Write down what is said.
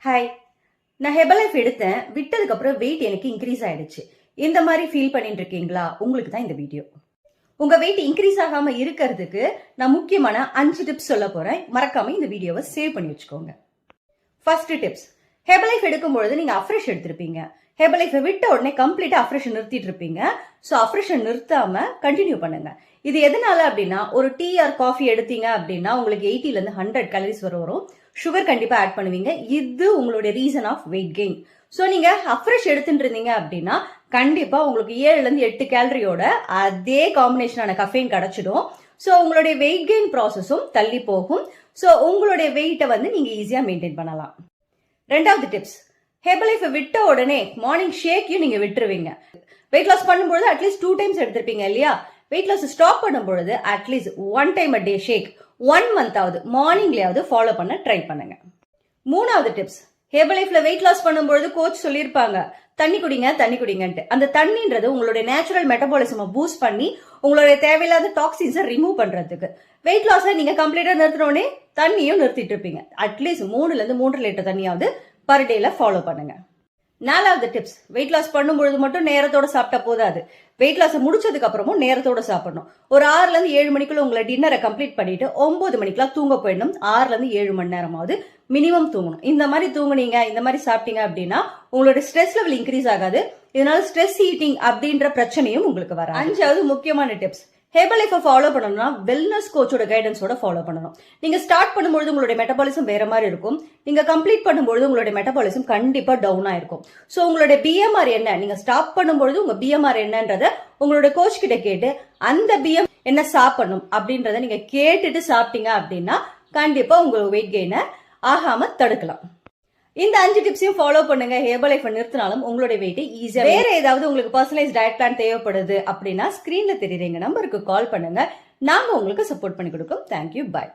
Hi, நான் Herbalife எடுத்தேன். விட்டதுக்கு அப்புறம் வெயிட் எனக்கு இன்க்ரீஸ் ஆயிடுச்சு. இந்த மாதிரி ஃபீல் பண்ணிட்டு இருக்கீங்களா? உங்களுக்கு தான் இந்த வீடியோ. உங்க வெயிட் இன்க்ரீஸ் ஆகாம இருக்கிறதுக்கு நான் முக்கியமான 5 டிப்ஸ் சொல்ல போறேன். மறக்காம இந்த வீடியோவை சேவ் பண்ணி வச்சுக்கோங்க. ஃபர்ஸ்ட் டிப்ஸ், ஹெர்பலைஃப் எடுக்கும்பொழுது நீங்க அஃப்ரெஷ் எடுத்திருப்பீங்க. ஹெர்பலைஃப் விட்ட உடனே கம்ப்ளீட்டா அஃப்ரெஷ் நிறுத்திட்டு இருப்பீங்க. ஸோ அஃப்ரெஷ் நிறுத்தாம கண்டினியூ பண்ணுங்க. இது எதனால அப்படின்னா, ஒரு டீ ஆர் காஃபி எடுத்தீங்க அப்படின்னா உங்களுக்கு 80 ல இருந்து 100 கேலரிஸ் வரும். சுகர் கண்டிப்பா ஆட் பண்ணுவீங்க. இது உங்களுடைய reason of weight gain. So நீங்க அஃப்ரெஷ் எடுத்துட்டு இருந்தீங்க அப்படின்னா கண்டிப்பா உங்களுக்கு 7 ல இருந்து 8 கேலரியோட அதே காம்பினேஷனான கஃபைன் கிடைச்சிடும். ஸோ உங்களுடைய வெயிட் கெயின் ப்ராசஸும் தள்ளி போகும். ஸோ உங்களுடைய வெயிட்டை வந்து நீங்க ஈஸியா மெயின்டைன் பண்ணலாம். ரெண்டாவது டிப்ஸ், ஹெர்பலைஃப் விட்ட உடனே மார்னிங் ஷேக்கையும் நீங்க விட்டுருவீங்க. வெயிட் லாஸ் பண்ணும்போது அட்லீஸ்ட் 2 டைம்ஸ் எடுத்திருப்பீங்க இல்லையா? வெயிட் லாஸ் ஸ்டாப் பண்ணும்பொழுது அட்லீஸ்ட் 1 டைம் அ டே ஷேக் 1 மந்த் ஆகுது மார்னிங்லயாவது ஃபாலோ பண்ண ட்ரை பண்ணுங்க. மூணாவது டிப்ஸ், ஹெர்பலைஃப்ல வெயிட் லாஸ் பண்ணும்போது கோச் சொல்லியிருப்பாங்க தண்ணி குடிங்க தண்ணி குடிங்கன்ட்டு. அந்த தண்ணின்றது உங்களுடைய நேச்சுரல் மெட்டபாலிசமை பூஸ்ட் பண்ணி உங்களுடைய தேவையில்லாத டாக்ஸின்ஸை ரிமூவ் பண்றதுக்கு. வெயிட் லாஸை நீங்க கம்ப்ளீட்டா நிறுத்தினோடனே தண்ணியும் நிறுத்திட்டு இருப்பீங்க. அட்லீஸ்ட் 3 ல இருந்து 3 லிட்டர் தண்ணியாவது பர் டேல ஃபாலோ பண்ணுங்க. நாலாவது டிப்ஸ், வெயிட் லாஸ் பண்ணும்பொழுது மட்டும் நேரத்தோட சாப்பிட்டா போதாது. வெயிட் லாஸ் முடிச்சதுக்கு அப்புறமும் நேரத்தோட சாப்பிடணும். ஒரு 6 ல இருந்து 7 மணிக்குள்ள உங்களை டின்னரை கம்ப்ளீட் பண்ணிட்டு 9 மணிக்கெல்லாம் தூங்க போயிடணும். 6 ல இருந்து 7 மணி நேரமாவது மினிமம் தூங்கணும். இந்த மாதிரி தூங்குனீங்க, இந்த மாதிரி சாப்பிட்டீங்க அப்படின்னா உங்களோட ஸ்ட்ரெஸ் லெவல் இன்க்ரீஸ் ஆகாது. இதனால ஸ்ட்ரெஸ் ஈட்டிங் அப்படின்ற பிரச்சனையும் உங்களுக்கு வராது. அஞ்சாவது முக்கியமான டிப்ஸ், ஹெர்பலைஃபை ஃபாலோ பண்ணணும்னா வெல்னஸ் கோச்சோட கைடன்ஸோட ஃபாலோ பண்ணணும். நீங்க ஸ்டார்ட் பண்ணும்போது உங்களுடைய மெட்டபாலிசம் வேற மாதிரி இருக்கும். நீங்க கம்ப்ளீட் பண்ணும்போது உங்களுடைய மெட்டபாலிசம் கண்டிப்பா டவுன் ஆயிருக்கும். ஸோ உங்களுடைய பிஎம்ஆர் என்ன, நீங்க ஸ்டாப் பண்ணும்போது உங்க பிஎம்ஆர் என்னன்றத உங்களுடைய கோச் கிட்ட கேட்டு அந்த பிஎம் என்ன சாப்பிடணும் அப்படின்றத நீங்க கேட்டுட்டு சாப்பிட்டீங்க அப்படின்னா கண்டிப்பா உங்க வெயிட் கெயினை ஆகாம தடுக்கலாம். இந்த 5 டிப்ஸையும் ஃபாலோ பண்ணுங்க. ஹெர்பலைஃப் நிறுத்தினாலும் உங்களுடைய வெயிட்டை ஈஸியா. வேற ஏதாவது உங்களுக்கு பர்சனலைஸ் டயட் பிளான் தேவைப்படுது அப்படின்னா ஸ்கிரீன்ல தெரியுற எங்க நம்பருக்கு கால் பண்ணுங்க. நாங்க உங்களுக்கு சப்போர்ட் பண்ணி கொடுக்கோம். தேங்க்யூ, பாய்.